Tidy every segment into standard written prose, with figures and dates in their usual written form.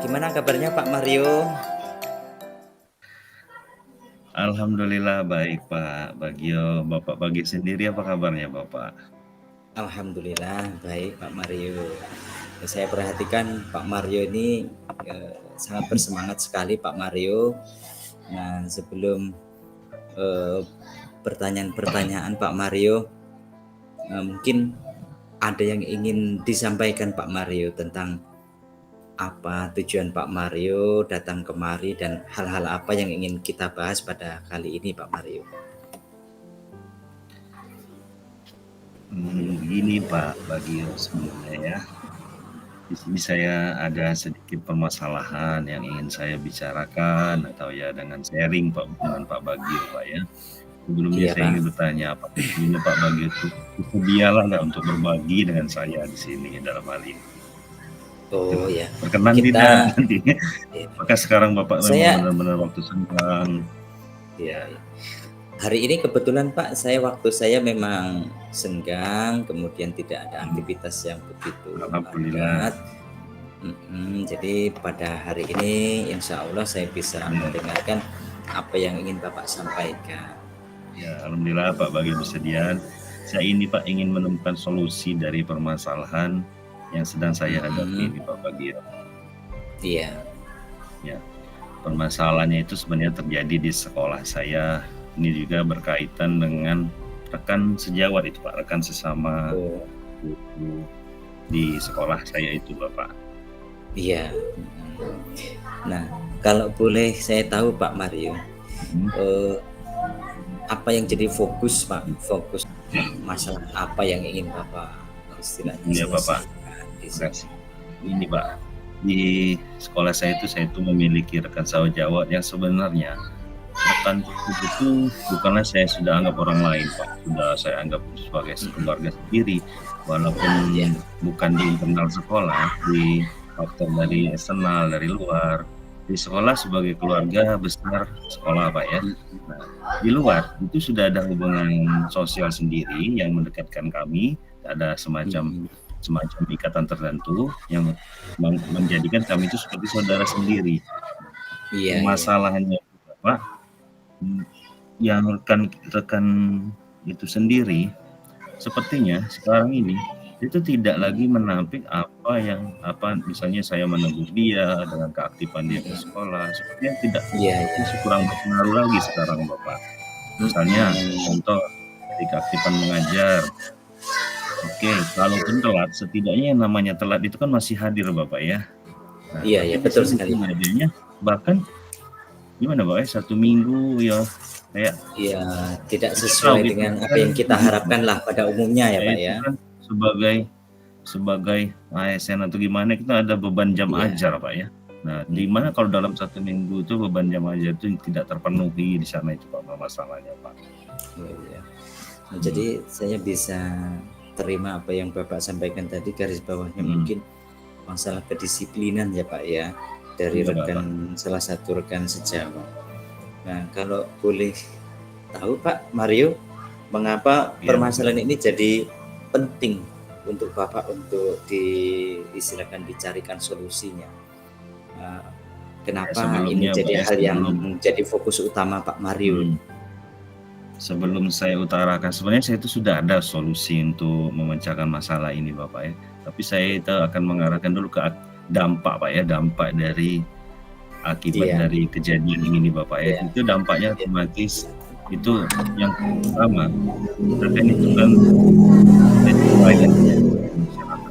Gimana kabarnya Pak Mario? Alhamdulillah baik Pak Bagio. Bapak Bagio sendiri apa kabarnya Bapak? Alhamdulillah baik Pak Mario. Saya perhatikan Pak Mario ini sangat bersemangat sekali Pak Mario. Nah, sebelum eh, pertanyaan-pertanyaan Pak Mario, mungkin ada yang ingin disampaikan Pak Mario tentang apa tujuan Pak Mario datang kemari dan hal-hal apa yang ingin kita bahas pada kali ini Pak Mario. Gini Pak Bagio sebenarnya ya. Di sini saya ada sedikit permasalahan yang ingin saya bicarakan atau ya dengan sharing Pak dengan Pak Bagio Pak ya. Sebelumnya Iya saya Pak. ingin bertanya apa sebelumnya Pak Bagio itu bersedialah nggak untuk berbagi dengan saya di sini dalam hal ini. Oh ya, Berkenan tidak kita nantinya? Apakah sekarang Bapak memang saya benar-benar waktu senggang? ya, hari ini kebetulan Pak, waktu saya memang senggang, kemudian tidak ada aktivitas yang begitu Alhamdulillah. padat. Jadi pada hari ini insya Allah saya bisa mendengarkan apa yang ingin Bapak sampaikan. Ya, alhamdulillah Pak Bagio bersedia. Saya ini Pak ingin menemukan solusi dari permasalahan yang sedang saya hadapi ini Pak Bagio. Iya. Ya, permasalahannya itu sebenarnya terjadi di sekolah saya. Ini juga berkaitan dengan rekan sejawat itu Pak, rekan sesama guru di sekolah saya itu Bapak. Iya. Nah, kalau boleh saya tahu Pak Mario, apa yang jadi fokus Pak? Fokus masalah apa yang ingin Bapak istilahnya Iya Bapak. selesaikan di Terima sini? kasih. Ini Pak, di sekolah saya itu memiliki rekan sejawat yang sebenarnya rekan itu bukanlah saya sudah anggap orang lain Pak, sudah saya anggap sebagai keluarga sendiri, walaupun bukan di internal sekolah, di faktor dari eksternal, dari luar. Di sekolah sebagai keluarga besar sekolah Pak ya. Nah, di luar itu sudah ada hubungan sosial sendiri yang mendekatkan kami, ada semacam ikatan tertentu yang menjadikan kami itu seperti saudara sendiri. Iya. Masalahnya Pak, yang rekan itu sendiri sepertinya sekarang ini itu tidak lagi menampik apa misalnya saya menegur dia dengan keaktifan dia ke sekolah, sepertinya tidak, kurang berpengaruh lagi sekarang Bapak. Misalnya contoh dari keaktifan mengajar, oke, kalaupun telat, setidaknya yang namanya telat itu kan masih hadir Bapak ya. Nah, iya betul sekali. Hadirnya bahkan gimana Pak ya, 1 minggu ya kayak tidak sesuai dengan apa yang kita harapkan lah pada umumnya ya Pak ya. Kan sebagai ASN atau gimana kita ada beban jam ajar Pak ya. Nah, di mana kalau dalam 1 minggu itu beban jam ajar itu tidak terpenuhi di sana itu Pak masalahnya Pak. Nah, jadi saya bisa terima apa yang Bapak sampaikan tadi, garis bawahnya mungkin masalah kedisiplinan ya Pak ya dari salah satu rekan sejawat. Nah, kalau boleh tahu Pak Mario, mengapa permasalahan ini jadi penting untuk Bapak untuk diistilahkan dicarikan solusinya? Kenapa ini jadi hal yang menjadi fokus utama Pak Mario? Sebelum saya utarakan, sebenarnya saya itu sudah ada solusi untuk memecahkan masalah ini Bapak ya. Tapi saya itu akan mengarahkan dulu ke dampak Pak ya, dampak dari akibat dari kejadian ini Bapak ya. Itu dampaknya otomatis itu yang pertama terkait itu kan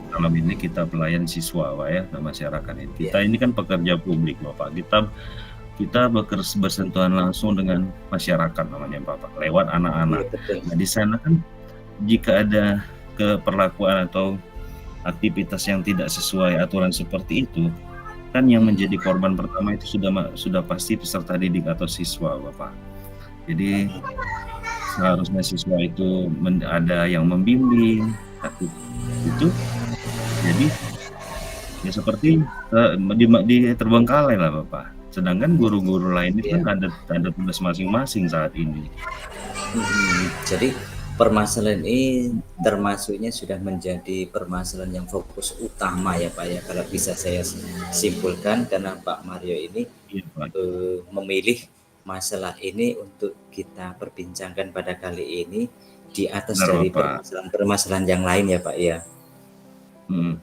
dalam ini kita pelayan siswa Pak ya, masyarakat ini. Kita ini kan pekerja publik Bapak. Kita bersentuhan langsung dengan masyarakat namanya Bapak lewat anak-anak. Nah, di sana kan jika ada keperlakuan atau aktivitas yang tidak sesuai aturan seperti itu, kan yang menjadi korban pertama itu sudah pasti peserta didik atau siswa Bapak. Jadi seharusnya siswa itu ada yang membimbing itu, jadi ya seperti terbengkalai lah Bapak. Sedangkan guru-guru lain itu kan ada tugas masing-masing saat ini. Jadi permasalahan ini termasuknya sudah menjadi permasalahan yang fokus utama ya Pak ya, kalau bisa saya simpulkan, karena Pak Mario ini Iya, Pak. memilih masalah ini untuk kita perbincangkan pada kali ini di atas Benar, dari Bapak. permasalahan-permasalahan yang lain ya Pak ya. Mhm.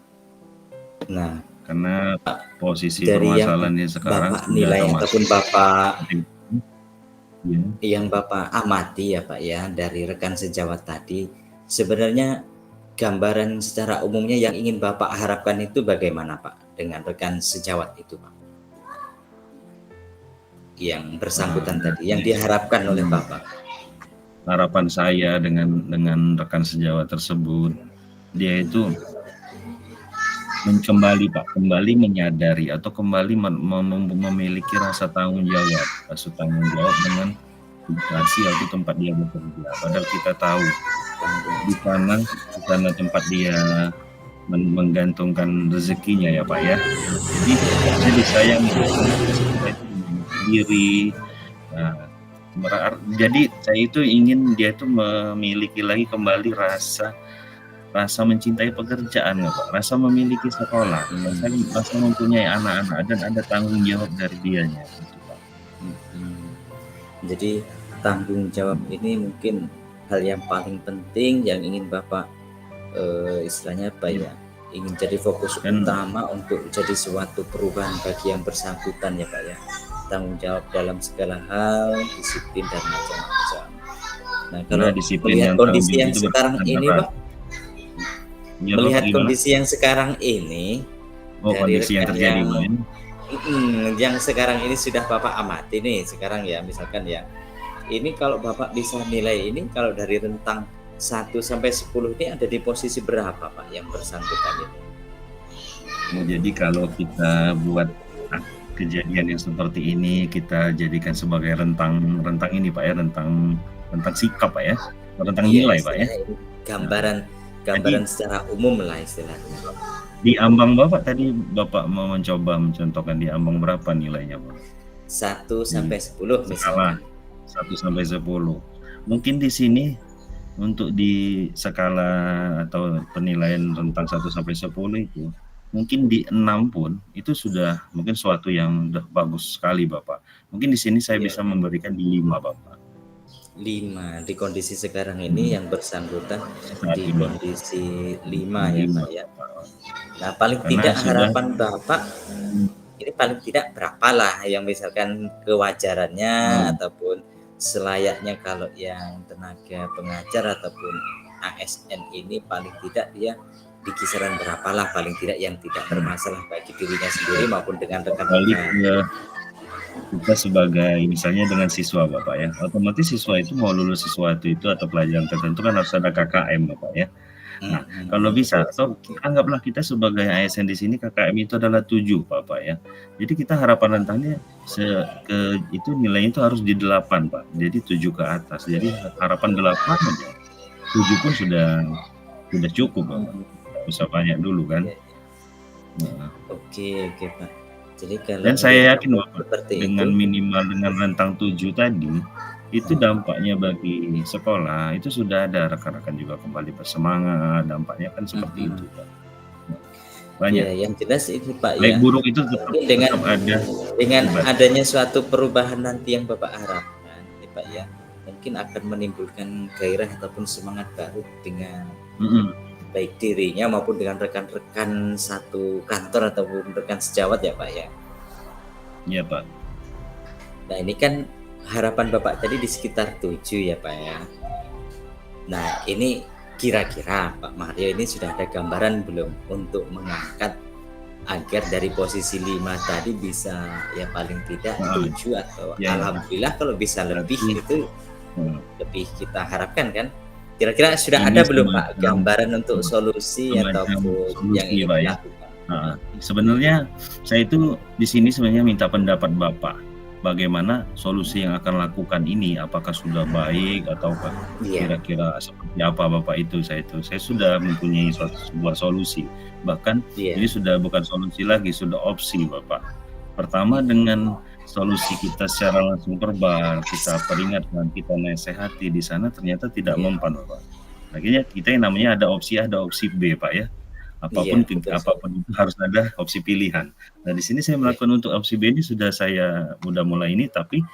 Nah, Karena posisi dari yang permasalahannya sekarang Bapak sudah nilai termasuk ataupun Bapak ya. yang Bapak amati ya Pak ya dari rekan sejawat tadi, sebenarnya gambaran secara umumnya yang ingin Bapak harapkan itu bagaimana Pak dengan rekan sejawat itu Pak? Yang bersangkutan tadi, yang diharapkan oleh Bapak. Harapan saya dengan rekan sejawat tersebut, dia itu kembali menyadari atau kembali memiliki rasa tanggung jawab dengan situasi atau tempat dia bekerja. Padahal kita tahu di sana tempat dia menggantungkan rezekinya ya Pak ya. Jadi harusnya disayangi sendiri. Nah, jadi saya itu ingin dia itu memiliki lagi kembali rasa mencintai pekerjaan ya Pak, rasa memiliki sekolah, rasa mempunyai anak-anak dan ada tanggung jawab dari dianya gitu Pak. Jadi tanggung jawab ini mungkin hal yang paling penting yang ingin Bapak istilahnya apa ya, ingin jadi fokus utama untuk jadi suatu perubahan bagi yang bersangkutan ya Pak ya. Tanggung jawab dalam segala hal, disiplin dan macam-macam. Nah, kalau melihat kondisi yang sekarang ini Pak, melihat kondisi yang sekarang ini, dari kondisi yang terjadi yang sekarang ini sudah Bapak amati nih sekarang ya, misalkan ya, ini kalau Bapak bisa nilai ini, kalau dari rentang 1 sampai 10 ini ada di posisi berapa Pak yang bersangkutan ini? Jadi kalau kita buat kejadian yang seperti ini, kita jadikan sebagai rentang ini Pak ya, rentang sikap Pak ya, rentang nilai Pak ya. Gambaran secara umum lah istilahnya. Di ambang Bapak tadi Bapak mau mencoba mencontohkan di ambang berapa nilainya Pak? 1 sampai 10 misalnya. 1 sampai 10. Mungkin di sini untuk di skala atau penilaian rentang 1 sampai 10 itu mungkin di 6 pun itu sudah mungkin suatu yang udah bagus sekali Bapak. Mungkin di sini saya bisa memberikan di 5 Bapak. 5 di kondisi sekarang ini yang bersangkutan di kondisi 5 ya Pak ya. Nah, paling tidak harapan Bapak ini paling tidak berapalah yang misalkan kewajarannya ataupun selayaknya kalau yang tenaga pengajar ataupun ASN ini paling tidak dia di kisaran berapalah paling tidak yang tidak bermasalah bagi dirinya sendiri maupun dengan rekan-rekan. Kita sebagai misalnya dengan siswa Bapak ya, otomatis siswa itu mau lulus sesuatu itu atau pelajaran tertentu kan harus ada KKM Bapak ya. Nah, kalau bisa atau anggaplah kita sebagai ASN di sini KKM itu adalah 7 Bapak ya. Jadi kita harapan rentangnya itu nilainya itu harus di 8 Pak. Jadi 7 ke atas. Jadi harapan 8 aja. 7 pun sudah cukup Bapak. Nggak usah banyak dulu kan. Nah. Oke Pak. Jadi kalau dan saya yakin Bapak dengan minimal dengan rentang 7 tadi itu dampaknya bagi sekolah itu sudah ada rekan-rekan juga kembali bersemangat, dampaknya kan seperti itu Pak. Banyak. Ya, yang jelas itu Pak baik ya. buruk itu tetap ada. Dengan adanya suatu perubahan nanti yang Bapak harapkan, ya Pak ya, mungkin akan menimbulkan gairah ataupun semangat baru dengan baik dirinya maupun dengan rekan-rekan satu kantor ataupun rekan sejawat ya Pak ya. Iya Pak. Nah, ini kan harapan Bapak tadi di sekitar 7 ya Pak ya. Nah, ini kira-kira Pak Mario ini sudah ada gambaran belum untuk mengangkat agar dari posisi 5 tadi bisa ya paling tidak 7 atau alhamdulillah kalau bisa lebih itu lebih kita harapkan kan. Kira-kira sudah ada belum Pak gambaran untuk solusi ataupun yang ingin dilakukan? Nah, sebenarnya saya itu di sini sebenarnya minta pendapat Bapak. Bagaimana solusi yang akan lakukan ini? Apakah sudah baik atau kira-kira seperti apa Bapak itu? Saya sudah mempunyai sebuah solusi. Bahkan ini sudah bukan solusi lagi, sudah opsi Bapak. Pertama dengan solusi kita secara langsung verbal, kita peringatkan, kita nasihati di sana ternyata tidak Iya. mempan, Bapak. Akhirnya kita yang namanya ada opsi A, ada opsi B, Pak ya. Iya, Apapun betul sekali. apapun itu harus ada opsi pilihan. Nah, di sini saya Iya. melakukan untuk opsi B ini saya udah mulai ini, tapi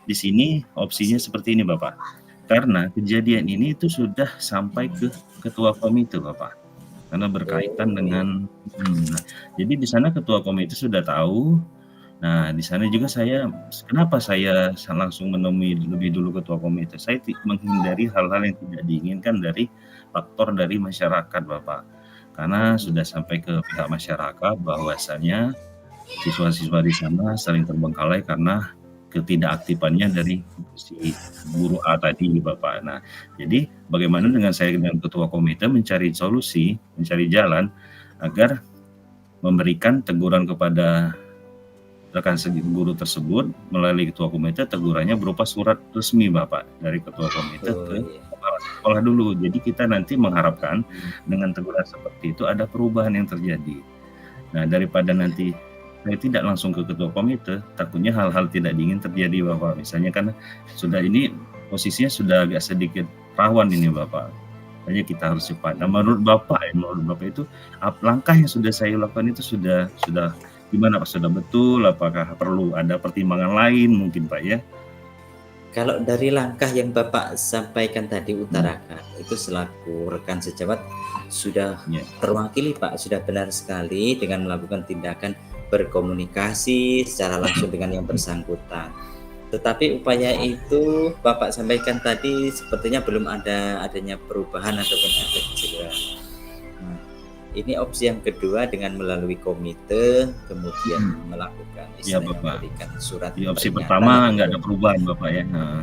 di sini opsinya seperti ini, Bapak. Karena kejadian ini itu sudah sampai ke ketua komite, Bapak. Karena berkaitan Oh, iya. dengan nah, jadi di sana ketua komite sudah tahu. Nah, di sana juga kenapa saya langsung menemui lebih dulu ketua komite? Saya menghindari hal-hal yang tidak diinginkan dari faktor dari masyarakat, Bapak. Karena sudah sampai ke pihak masyarakat bahwasanya siswa-siswa di sana saling terbengkalai karena ketidakaktifannya dari si guru A tadi, Bapak. Nah, jadi bagaimana dengan saya dengan ketua komite mencari solusi, mencari jalan agar memberikan teguran kepada rekan guru tersebut melalui ketua komite. Tegurannya berupa surat resmi, Bapak, dari ketua komite Oh, ke iya. kepala sekolah dulu. Jadi kita nanti mengharapkan dengan teguran seperti itu ada perubahan yang terjadi. Nah, daripada nanti saya tidak langsung ke ketua komite, takutnya hal-hal tidak diingin terjadi, Bapak. Misalnya kan sudah ini posisinya sudah agak sedikit rawan ini, Bapak. Makanya kita harus cepat. Nah, menurut Bapak itu langkah yang sudah saya lakukan itu sudah gimana, Pak? Sudah betul? Apakah perlu ada pertimbangan lain mungkin, Pak ya? Kalau dari langkah yang Bapak sampaikan tadi, utarakan, itu selaku rekan sejawat sudah Ya. terwakili, Pak. Sudah benar sekali dengan melakukan tindakan berkomunikasi secara langsung dengan yang bersangkutan. Tetapi upaya itu Bapak sampaikan tadi sepertinya belum adanya perubahan ataupun efek jerah. Nah, ini opsi yang kedua dengan melalui komite, kemudian melakukan Iya, istilahnya Bapak. memberikan surat Di opsi peringatan pertama atau nggak ada perubahan, Bapak ya. Nah,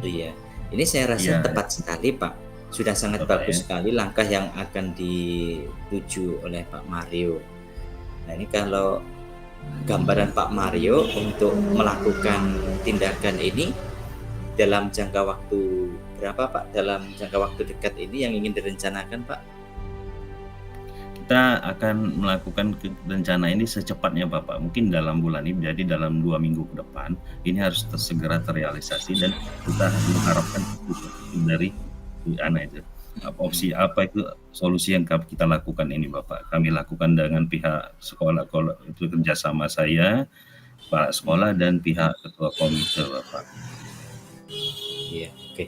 iya. Ini saya rasa Iya. tepat sekali, Pak. Sudah sangat Bapak, bagus ya. sekali langkah yang akan dituju oleh Pak Mario. Nah, ini kalau gambaran Pak Mario untuk melakukan tindakan ini dalam jangka waktu berapa, Pak? Dalam jangka waktu dekat ini yang ingin direncanakan, Pak? Kita akan melakukan rencana ini secepatnya, Bapak. Mungkin dalam bulan ini, jadi dalam 2 minggu ke depan, ini harus segera terrealisasi dan kita mengharapkan dari anak itu. Opsi apa itu solusi yang kita lakukan ini, Bapak. Kami lakukan dengan pihak sekolah, itu kerjasama saya, Pak sekolah dan pihak ketua komite, Bapak. Iya, oke.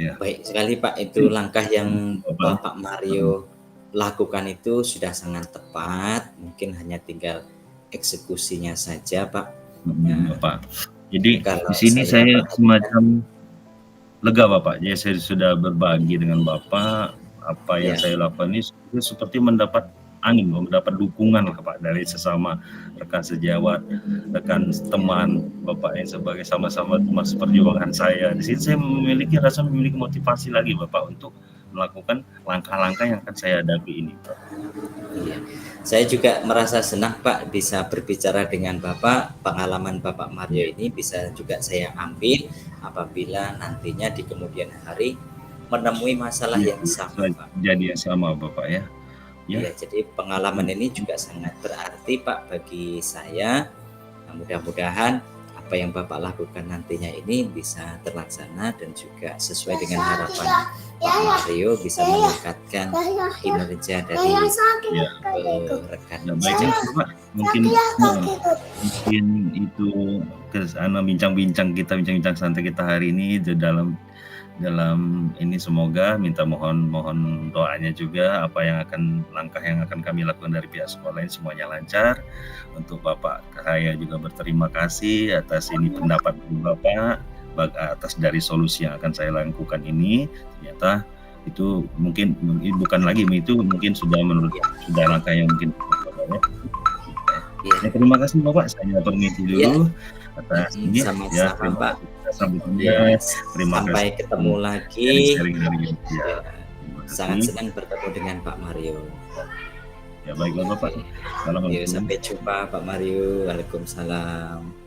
Ya. Baik sekali, Pak. Itu langkah yang Bapak. Bapak Mario lakukan itu sudah sangat tepat. Mungkin hanya tinggal eksekusinya saja, Pak. Bapak. Jadi Kalau di sini saya perhatikan, semacam lega, Bapak. Jadi saya sudah berbagi dengan Bapak apa yang ya, saya lakukan ini seperti mendapat angin, mendapat dukungan lah, Pak, dari sesama rekan sejawat, rekan teman Bapak yang sebagai sama-sama teman seperjuangan saya. Di sini saya memiliki motivasi lagi, Bapak, untuk melakukan langkah-langkah yang akan saya hadapi ini, Pak. iya. Saya juga merasa senang, Pak, bisa berbicara dengan Bapak. Pengalaman Bapak Mario ini bisa juga saya ambil apabila nantinya di kemudian hari menemui masalah yang sama, Pak. Jadi yang sama, Bapak ya. Ya, jadi pengalaman ini juga sangat berarti, Pak, bagi saya. Nah, mudah-mudahan apa yang Bapak lakukan nantinya ini bisa terlaksana dan juga sesuai dengan harapan Pak Mario, bisa meningkatkan kinerja dari rekan. Nah, baiknya Pak, mungkin itu bincang-bincang santai kita hari ini dalam ini, semoga mohon doanya juga langkah yang akan kami lakukan dari pihak sekolah ini semuanya lancar. Untuk Bapak, saya juga berterima kasih atas ini pendapat Bapak, atas dari solusi yang akan saya lakukan ini. Ternyata itu mungkin bukan lagi itu, mungkin sudah langkah yang mungkin ya, terima kasih Bapak, saya permisi dulu atas ini. Sama-sama, Pak. Terima Sampai kasih. ketemu lagi. Ya. Sangat senang bertemu dengan Pak Mario. Ya, baiklah Bapak. Sampai jumpa Pak Mario. Waalaikumsalam.